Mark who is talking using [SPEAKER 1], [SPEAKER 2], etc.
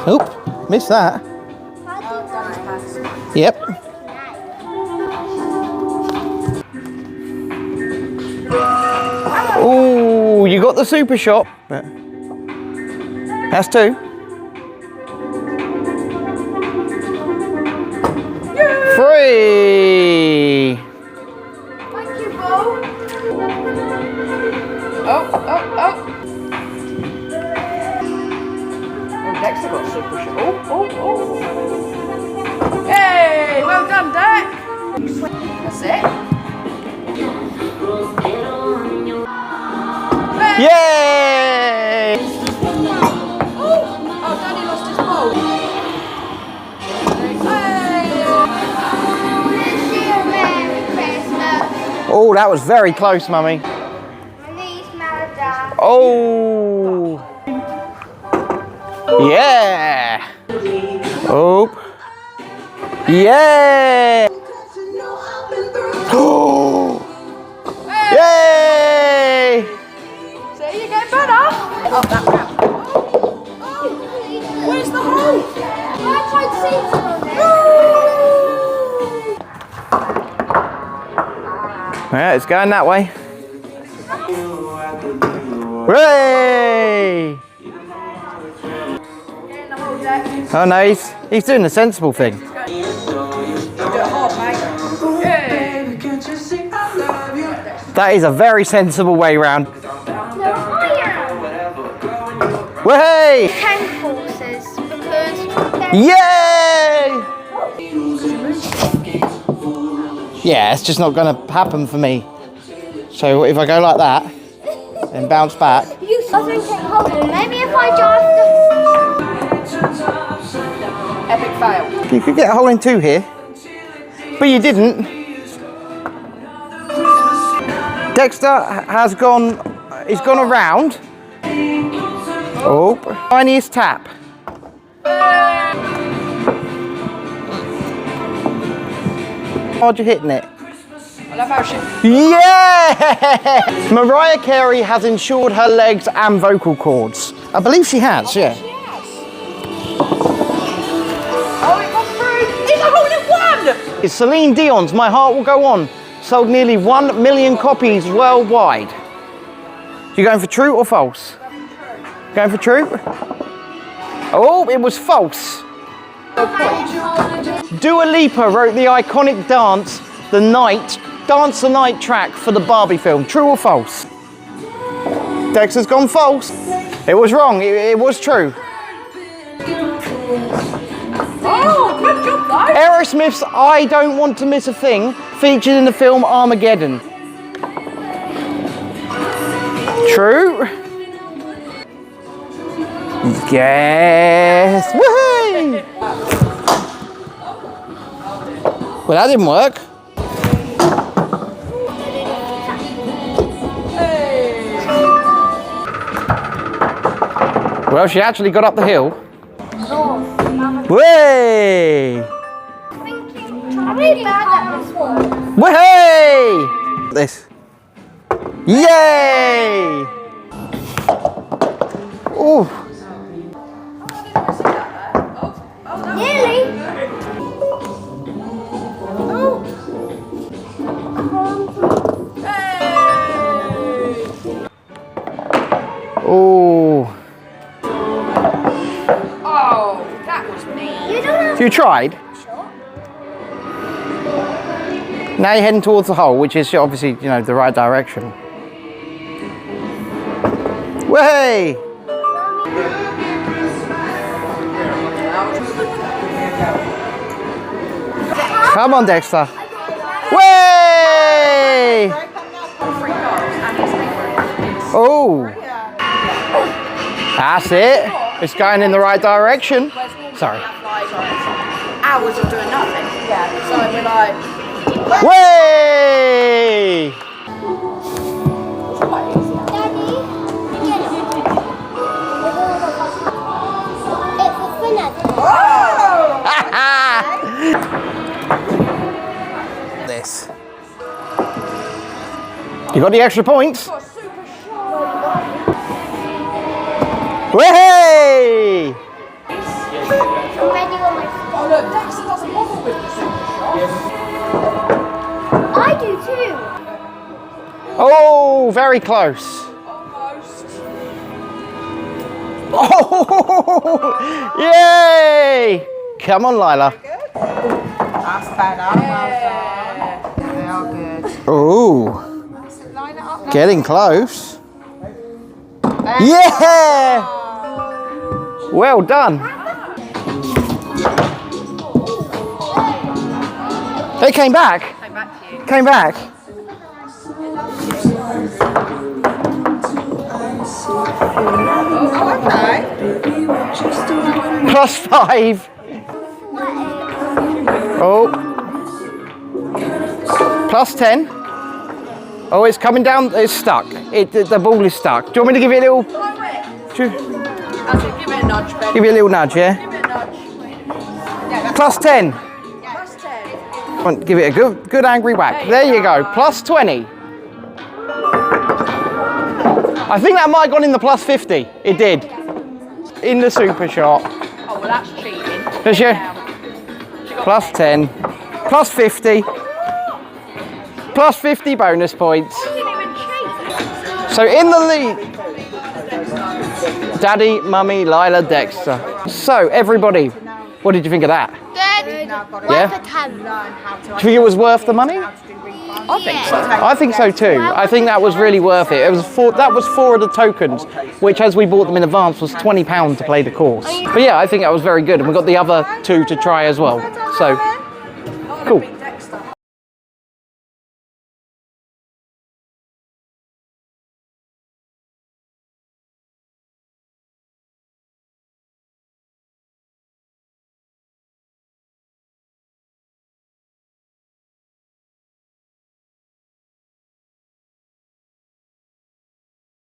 [SPEAKER 1] Oop, missed that. Yep. Oh, you got the super shot. That's 2. 3.
[SPEAKER 2] Thank you, Bo. Oh. Dexter got super shot. Oh. Hey, well done, Dex. That's it.
[SPEAKER 1] Yay!
[SPEAKER 2] Oh, Daddy lost his ball.
[SPEAKER 1] Oh, that was very close, Mummy. Oh! Yeah! Oh! Yeah! Oh! Yay!
[SPEAKER 2] So you get better. Up that ramp. Oh! Where's the hole? I tried to see it.
[SPEAKER 1] Yeah, it's going that way. Hooray! Oh no, he's doing the sensible thing. That is a very sensible way round. Way!
[SPEAKER 3] 10 courses because
[SPEAKER 1] Yay! Yeah, it's just not going to happen for me. So if I go like that and bounce back.
[SPEAKER 3] maybe if I just
[SPEAKER 2] Epic fail.
[SPEAKER 1] You could get a hole in 2 here, but you didn't. Dexter has gone, he's gone around. Oh, tiniest tap. How'd you hitting it?
[SPEAKER 2] I love how she...
[SPEAKER 1] Yeah! Mariah Carey has insured her legs and vocal cords. I believe she has, yeah.
[SPEAKER 2] Oh, it got through! It's a hole in 1!
[SPEAKER 1] It's Celine Dion's My Heart Will Go On. Sold nearly 1 million copies worldwide. You going for true or false? Going for true? Oh, it was false. Dua Lipa wrote the iconic Dance the Night track for the Barbie film. True or false? Dexter's gone false. It was wrong. It was true.
[SPEAKER 2] Oh, good job, though.
[SPEAKER 1] Aerosmith's I Don't Want to Miss a Thing featured in the film Armageddon. True. Yes. Woohoo! Well, that didn't work. Well, she actually got up the hill. Way!
[SPEAKER 3] I'm really bad at this one.
[SPEAKER 1] Way! This. Yay! Ooh.
[SPEAKER 3] Nearly.
[SPEAKER 1] Oh.
[SPEAKER 2] Oh, that was me.
[SPEAKER 3] You don't have
[SPEAKER 1] You tried?
[SPEAKER 3] Sure.
[SPEAKER 1] Now you're heading towards the hole, which is obviously, you know, the right direction. Way! Come on, Dexter. Way! Oh. That's it. It's going in the right direction. Sorry.
[SPEAKER 2] Hours of doing nothing. Yeah. So we're like...
[SPEAKER 1] Way!
[SPEAKER 3] Daddy, get it. It's a spinner.
[SPEAKER 1] This. You got the extra points? Way! Oh, very close.
[SPEAKER 2] Almost.
[SPEAKER 1] Oh, yay! Come on, Lila.
[SPEAKER 4] That's better. Well done. They are good.
[SPEAKER 1] Ooh,
[SPEAKER 4] Line it up.
[SPEAKER 1] getting close. Yeah! Well done. They came back.
[SPEAKER 2] Came back to you.
[SPEAKER 1] Came back.
[SPEAKER 4] Oh, okay.
[SPEAKER 1] +5. Oh. +10. Oh, it's coming down. It's stuck. The ball is stuck. Do you want me to give it a little?
[SPEAKER 2] That's it, give it a nudge, Ben.
[SPEAKER 1] Give it a little nudge, yeah.
[SPEAKER 2] Give it a nudge.
[SPEAKER 1] +10.
[SPEAKER 2] Plus 10.
[SPEAKER 1] Come on, give it a good angry whack. There you go. +20. I think that might have gone in the +50. It did. In the super shot.
[SPEAKER 2] Oh, well, that's cheating.
[SPEAKER 1] Does you? +10. +50. +50 bonus points.
[SPEAKER 2] You didn't even cheat.
[SPEAKER 1] So in the lead, Daddy, Mummy, Lila, Dexter. So everybody, what did you think of that?
[SPEAKER 3] Good.
[SPEAKER 1] Yeah?
[SPEAKER 3] Worth a 10.
[SPEAKER 1] Do you think it was worth the money?
[SPEAKER 2] I think so.
[SPEAKER 1] I think so too. I think that was really worth it. That was 4 of the tokens, which as we bought them in advance was £20 to play the course. But yeah, I think that was very good, and we got the other 2 to try as well. So cool.